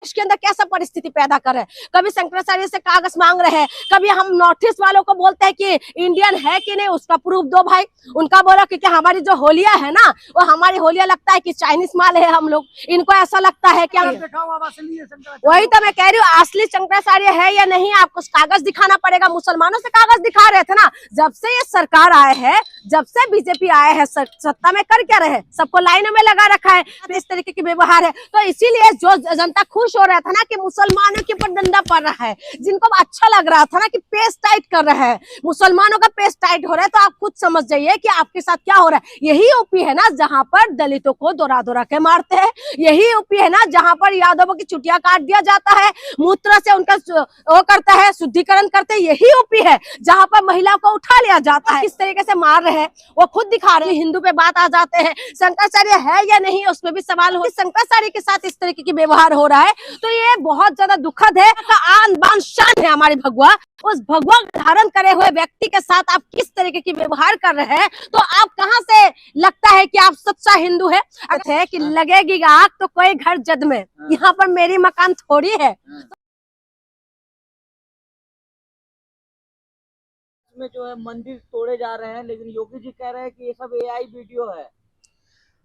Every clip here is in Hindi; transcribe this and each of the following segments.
इसके अंदर कैसा परिस्थिति पैदा कर रहे हैं। कभी शंकराचार्य से कागज मांग रहे हैं, कभी हम नॉर्थ ईस्ट वालों को बोलते हैं कि इंडियन है कि नहीं उसका प्रूफ दो भाई। उनका बोला कि हमारी जो होलिया है ना वो हमारी होलिया लगता है कि चाइनीज माल है। हम लोग इनको ऐसा लगता है कि वही तो मैं कह रही हूँ, असली शंकराचार्य है या नहीं आपको कागज दिखाना पड़ेगा। मुसलमानों से कागज दिखा रहे थे ना, जब से ये सरकार आए है, जब से बीजेपी आए हैं सत्ता में, कर क्या रहे, सबको लाइनों में लगा रखा है। इस तरीके की व्यवहार है, तो इसीलिए जो जनता खुश हो रहा था ना कि मुसलमानों के ऊपर डंडा पड़ रहा है, जिनको अच्छा लग रहा था ना कि पेस टाइट कर रहे हैं, मुसलमानों का पेस टाइट हो रहा है, तो आप खुद समझ जाइए कि आपके साथ क्या हो रहा है। यही यूपी है ना जहां पर दलितों को दौरा दौरा के मारते हैं, यही यूपी है ना जहां पर यादवों की चुटिया काट दिया जाता है, मूत्र से उनका वो करता है, शुद्धिकरण करते हैं। यही यूपी है जहां पर महिला को उठा लिया जाता है, किस तरीके से मार रहे हैं वो खुद दिखा रहे हैं। हिंदू पे बात आ जाते हैं, शंकराचार्य है या नहीं उसमें भी सवाल हो। शंकराचार्य के साथ इस तरीके की व्यवहार हो रहा है तो ये बहुत ज्यादा दुखद है। आन बान शान है हमारी भगवा, उस भगवा धारण करे हुए व्यक्ति के साथ आप किस तरीके की व्यवहार कर रहे हैं, तो आप कहां से लगता है कि आप सच्चा हिंदू है कि लगेगी आग तो कोई घर जद में, यहाँ पर मेरी मकान थोड़ी है। में जो है मंदिर तोड़े जा रहे हैं, लेकिन योगी जी कह रहे हैं कि ये सब एआई वीडियो है।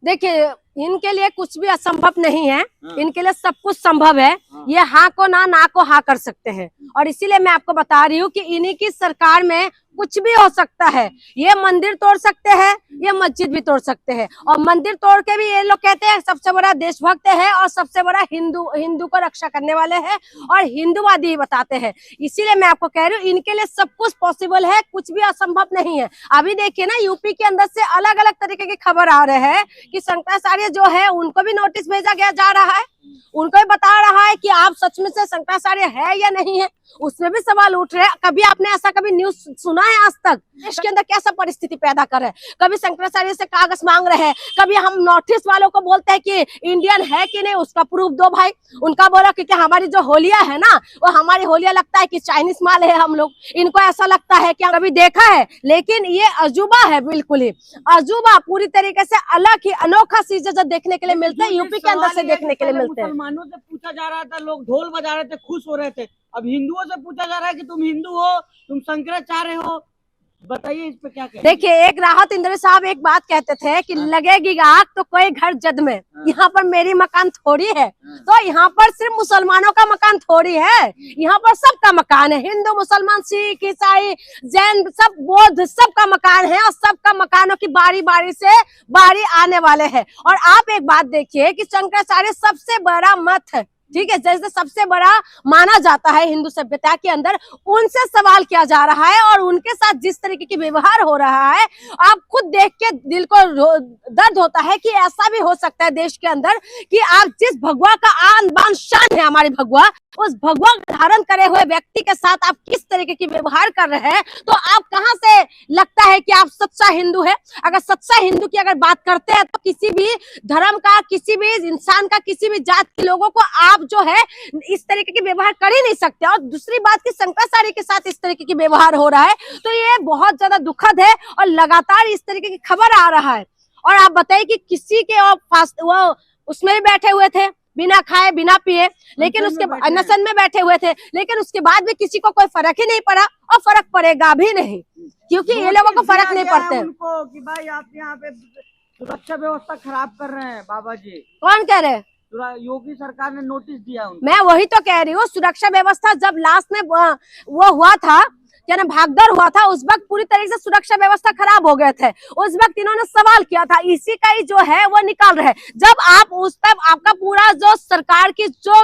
देखिए इनके लिए कुछ भी असंभव नहीं है, इनके लिए सब कुछ संभव है। ये हाँ को ना को हाँ कर सकते हैं, और इसीलिए मैं आपको बता रही हूँ कि इन्हीं की सरकार में कुछ भी हो सकता है। ये मंदिर तोड़ सकते हैं, ये मस्जिद भी तोड़ सकते हैं, और मंदिर तोड़ के भी ये लोग कहते हैं सबसे बड़ा देशभक्त है और सबसे बड़ा हिंदू को रक्षा करने वाले हैं और हिंदूवादी बताते हैं। इसीलिए मैं आपको कह रही हूँ इनके लिए सब कुछ पॉसिबल है, कुछ भी असंभव नहीं है। अभी देखिए ना यूपी के अंदर से अलग अलग तरीके की खबर आ रहे हैं कि शंकराचार्य जो है उनको भी नोटिस भेजा गया जा रहा है, उनको भी बता रहा है कि आप सच में से शंकराचार्य है या नहीं है, उसमें भी सवाल उठ रहे हैं। कभी आपने ऐसा कभी न्यूज सुना है आज तक? इसके अंदर कैसा परिस्थिति पैदा कर रहे हैं। कभी शंकराचार्य से कागज मांग रहे हैं, कभी हम नॉर्थ ईस्ट वालों को बोलते हैं कि इंडियन है कि नहीं उसका प्रूफ दो भाई। उनका बोला कि हमारी जो होलिया है ना वो हमारी होलिया लगता है कि चाइनीज माल है। हम लोग इनको ऐसा लगता है कि कभी देखा है, लेकिन ये अजूबा है, बिल्कुल ही अजूबा, पूरी तरीके से अलग ही अनोखा चीजें जो देखने के लिए मिलते हैं यूपी के अंदर से देखने के लिए मिलते हैं। मुसलमानों से पूछा जा रहा था, लोग ढोल बजा रहे थे, खुश हो रहे थे। अब हिंदुओं से पूछा जा रहा है कि तुम हिंदू हो, तुम शंकराचार्य हो, बताइए इस पे क्या कहें। देखिए एक राहत इंद्र साहब एक बात कहते थे कि लगेगी आग तो कोई घर जद में, यहाँ पर मेरी मकान थोड़ी है। तो यहाँ पर सिर्फ मुसलमानों का मकान थोड़ी है, यहाँ पर सबका मकान है। हिंदू, मुसलमान, सिख, ईसाई, जैन, सब बौद्ध, सबका मकान है, और सबका मकानों की बारी बारी से बारी आने वाले हैं। और आप एक बात देखिए कि शंकराचार्य सबसे बड़ा मत है, ठीक है, जैसे सबसे बड़ा माना जाता है हिंदू सभ्यता के अंदर, उनसे सवाल किया जा रहा है और उनके साथ जिस तरीके की व्यवहार हो रहा है, आप खुद देख के दिल को दर्द होता है कि ऐसा भी हो सकता है देश के अंदर कि आप जिस भगवा का आन बान शान है हमारी भगवा, उस भगवा धारण करे हुए व्यक्ति के साथ आप किस तरीके की व्यवहार कर रहे हैं, तो आप कहां से लगता है कि आप सच्चा हिंदू है। अगर सच्चा हिंदू की अगर बात करते हैं तो किसी भी धर्म का, किसी भी इंसान का, किसी भी जात के लोगों को आप जो है इस तरीके की व्यवहार कर ही नहीं सकते। और दूसरी बात कि शंकराचार्य के साथ इस तरीके की व्यवहार हो रहा है तो ये बहुत ज्यादा दुखद है, और लगातार इस तरीके की खबर आ रहा है। और आप बताइए कि किसी के वो उसमें भी बैठे हुए थे बिना खाए बिना पिए, लेकिन उसके नशन में बैठे हुए थे, लेकिन उसके बाद भी किसी को कोई फर्क ही नहीं पड़ा, और फर्क पड़ेगा भी नहीं, क्योंकि ये लोगों को फर्क नहीं पड़ते उनको कि भाई आप यहाँ पे सुरक्षा व्यवस्था खराब कर रहे हैं। बाबा जी कौन कह रहे हैं? योगी सरकार ने नोटिस दिया उनको। मैं वही तो कह रही हूँ, सुरक्षा व्यवस्था जब लास्ट में वो हुआ था क्या ना, भागदौड़ हुआ था, उस वक्त पूरी तरीके से सुरक्षा व्यवस्था खराब हो गए थे। उस वक्त इन्होंने सवाल किया था, इसी का ही जो है वो निकाल रहे। जब आप उस तब आपका पूरा जो सरकार की जो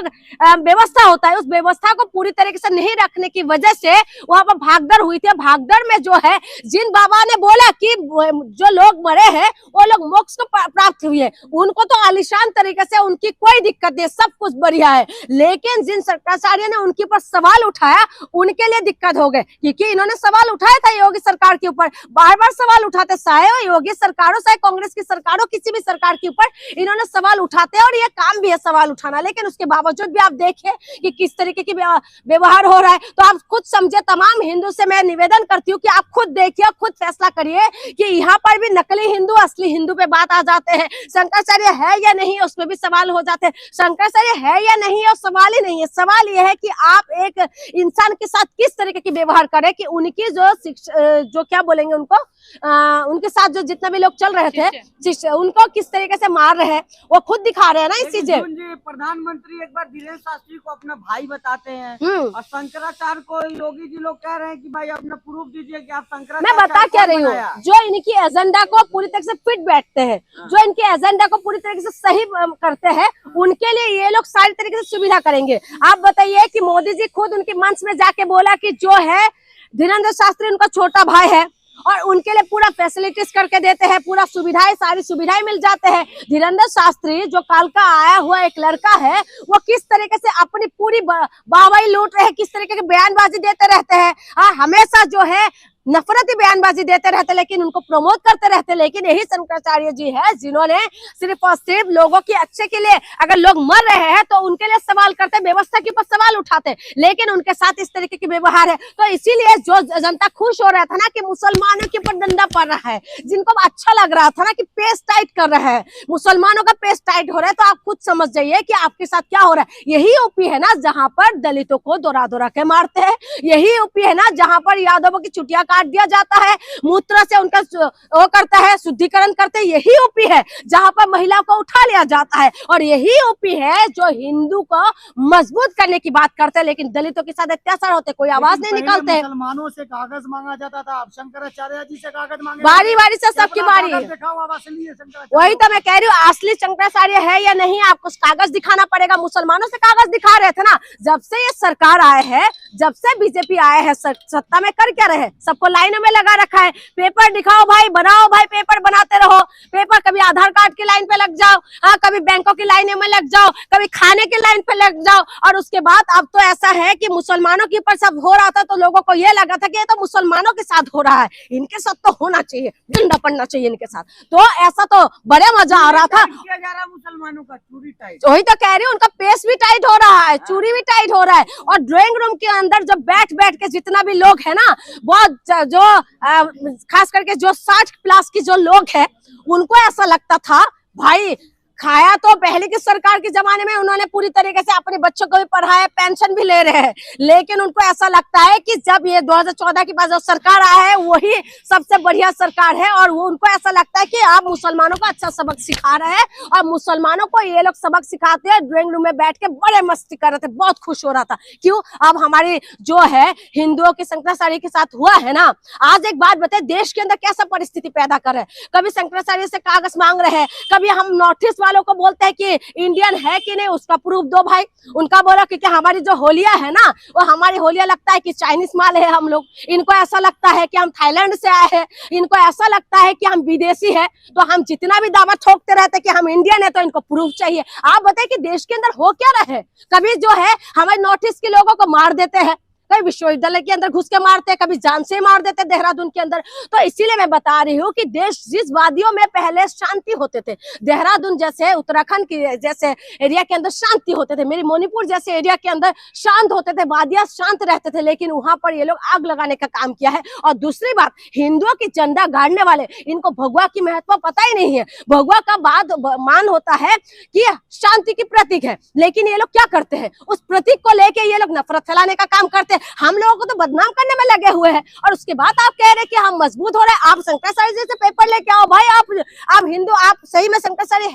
व्यवस्था होता है, उस व्यवस्था को पूरी तरीके से नहीं रखने की वजह से वहां पर भागदौड़ हुई थी। भागदौड़ में जो है जिन बाबा ने बोला कि जो लोग मरे हैं वो लोग मोक्ष को प्राप्त हुए, उनको तो आलिशान तरीके से उनकी कोई दिक्कत नहीं, सब कुछ बढ़िया है। लेकिन जिन शंकराचार्य ने उनके ऊपर सवाल उठाया उनके लिए दिक्कत हो गई कि क्योंकि इन्होंने सवाल उठाया था योगी सरकार के ऊपर, बार बार सवाल उठाते, चाहे योगी सरकार हो चाहे कांग्रेस की सरकार हो, किसी भी सरकार के ऊपर इन्होंने सवाल उठाते हैं और ये काम भी है सवाल उठाना। लेकिन उसके बावजूद भी आप देखें कि किस तरीके की व्यवहार हो रहा है। तो आप खुद समझे, तमाम हिंदू से मैं निवेदन करती हूँ कि आप खुद देखिए, खुद फैसला करिए कि यहाँ पर भी नकली हिंदू असली हिंदू पे बात आ जाते हैं। शंकराचार्य है या नहीं उसमें भी सवाल हो जाते हैं। शंकराचार्य है या नहीं और सवाल ही नहीं है, सवाल यह है कि आप एक इंसान के साथ किस तरीके की व्यवहार करें कि उनकी जो क्या बोलेंगे उनको, उनके साथ जो जितना भी लोग चल रहे थे उनको किस तरीके से मार रहे हैं, वो खुद दिखा रहे हैं ना इस चीजें। प्रधानमंत्री एक बार धीरेन्द्र शास्त्री को अपना भाई बताते हैं और शंकराचार्य को योगी जी लोग कह रहे हैं कि भाई अपना प्रूफ दीजिए कि आप शंकराचार्य। मैं बता क्या रही हूँ, जो इनकी एजेंडा को पूरी तरह से फिट बैठते हैं, जो इनके एजेंडा को पूरी तरीके से सही करते हैं, उनके लिए ये लोग सारी तरीके से सुविधा करेंगे। आप बताइए कि मोदी जी खुद उनके मंच में जाके बोला कि जो है धीरेन्द्र शास्त्री उनका छोटा भाई है और उनके लिए पूरा फैसिलिटीज करके देते हैं, पूरा सुविधाएं, सारी सुविधाएं मिल जाते हैं। धीरेन्द्र शास्त्री जो काल का आया हुआ एक लड़का है, वो किस तरीके से अपनी पूरी वाहवाही लूट रहे हैं, किस तरीके की बयानबाजी देते रहते हैं, हमेशा जो है नफरती बयानबाजी देते रहते, लेकिन उनको प्रमोट करते रहते। लेकिन यही शंकराचार्य जी है जिन्होंने सिर्फ और सिर्फ लोगों के अच्छे के लिए, अगर लोग मर रहे हैं तो उनके लिए सवाल करते, व्यवस्था के ऊपर सवाल उठाते, लेकिन उनके साथ इस तरीके की व्यवहार है। तो इसीलिए जो जनता खुश हो रहा था ना कि मुसलमानों के ऊपर डंडा पड़ रहा है, जिनको अच्छा लग रहा था ना कि पेस टाइट कर रहा है, मुसलमानों का पेस टाइट हो रहा है, तो आप खुद समझ जाइए कि आपके साथ क्या हो रहा है। यही यूपी है ना जहाँ पर दलितों को दौरा दौरा के मारते हैं, यही यूपी है ना जहाँ पर यादवों की चुटिया काट दिया जाता है, मूत्र से उनका वो करता है, शुद्धिकरण करते हैं। यही यूपी है जहां पर महिलाओं को उठा लिया जाता है, और यही यूपी है जो हिंदू को मजबूत करने की बात करते हैं, लेकिन दलितों के साथ अत्याचार होते, कोई आवाज नहीं निकालते। मुसलमानों से कागज मांगा जाता था, अब शंकराचार्य जी से कागज मांगे, बारी बारी से सबकी बारी। वही तो मैं कह रही हूँ, असली शंकराचार्य है या नहीं, आपको कागज दिखाना पड़ेगा। मुसलमानों से कागज दिखा रहे थे ना, जब से ये सरकार आए है, जब से बीजेपी आए हैं सत्ता में, कर क्या रहे, सबको लाइनों में लगा रखा है। पेपर दिखाओ भाई, बनाओ भाई, पेपर बनाते रहो, पेपर कभी आधार कार्ड की लाइन पे लग जाओ, कभी बैंकों की लाइनों में लग जाओ, कभी खाने की लाइन पे लग जाओ। और उसके बाद अब तो ऐसा है कि मुसलमानों के ऊपर सब हो रहा था तो लोगों को ये लगा था कि ये तो मुसलमानों के साथ हो रहा है, इनके साथ तो होना चाहिए, डंडा पड़ना चाहिए इनके साथ। तो ऐसा तो बड़े मजा आ रहा था। मुसलमानों का चूड़ी टाइट, वही तो कह रही हूँ, उनका पेस भी टाइट हो रहा है, चूड़ी भी टाइट हो रहा है। और ड्राइंग रूम के अंदर जब बैठ बैठ के जितना भी लोग है ना, बहुत जो खास करके जो 60+ के जो लोग हैं, उनको ऐसा लगता था भाई खाया तो पहले की सरकार के जमाने में उन्होंने पूरी तरीके से अपने बच्चों को भी पढ़ाया, पेंशन भी ले रहे हैं, लेकिन उनको ऐसा लगता है कि जब ये 2014 के बाद जो सरकार आया है वही सबसे बढ़िया सरकार है, और वो उनको ऐसा लगता है कि आप मुसलमानों को अच्छा सबक सिखा रहे हैं, और मुसलमानों को ये लोग सबक सिखाते हैं। ड्राइंग रूम में बैठ के बड़े मस्ती कर रहे थे, बहुत खुश हो रहा था। क्यों? अब हमारी जो है हिंदुओं के शंकराचार्य के साथ हुआ है ना। आज एक बात बताए, देश के अंदर कैसा परिस्थिति पैदा कर रहे हैं, कभी शंकराचार्य से कागज मांग रहे हैं, कभी हम नॉर्थ ईस्ट वालों को बोलते हैं कि इंडियन है कि नहीं उसका प्रूफ दो भाई। उनका बोला कि हमारी जो होलिया है ना, वो हमारी होलिया लगता है कि चाइनीज माल है हम लोग, इनको ऐसा लगता है कि हम थाईलैंड से आए हैं, इनको ऐसा लगता है कि हम विदेशी है। तो हम जितना भी दावा ठोकते रहते कि हम इंडियन है तो इनको प्रूफ चाहिए। आप बताइए कि देश के अंदर हो क्या रहे, कभी जो है हमारे नॉर्थ ईस्ट के लोगों को मार देते हैं, कभी विश्वविद्यालय के अंदर घुस के मारते हैं, कभी जान से मार देते देहरादून के अंदर। तो इसीलिए मैं बता रही हूँ कि देश जिस वादियों में पहले शांति होते थे, देहरादून जैसे उत्तराखंड के जैसे एरिया के अंदर शांति होते थे, मेरी मणिपुर जैसे एरिया के अंदर शांत होते थे, वादियां शांत रहते थे, लेकिन वहां पर ये लोग आग लगाने का काम किया है। और दूसरी बात, हिंदुओं की झंडा गाड़ने वाले, इनको भगवा की महत्व पता ही नहीं है। भगवा का बाद मान होता है कि शांति की प्रतीक है, लेकिन ये लोग क्या करते हैं, उस प्रतीक को लेके ये लोग नफरत फैलाने का काम करते हैं, हम लोगों को तो बदनाम करने में लगे हुए हैं। और उसके बाद आप कह रहे हैं कि हम मजबूत हो रहे हैं। आप शंकराचार्य जी से पेपर लेके आओ भाई, आप हिंदू, आप सही में शंकराचार्य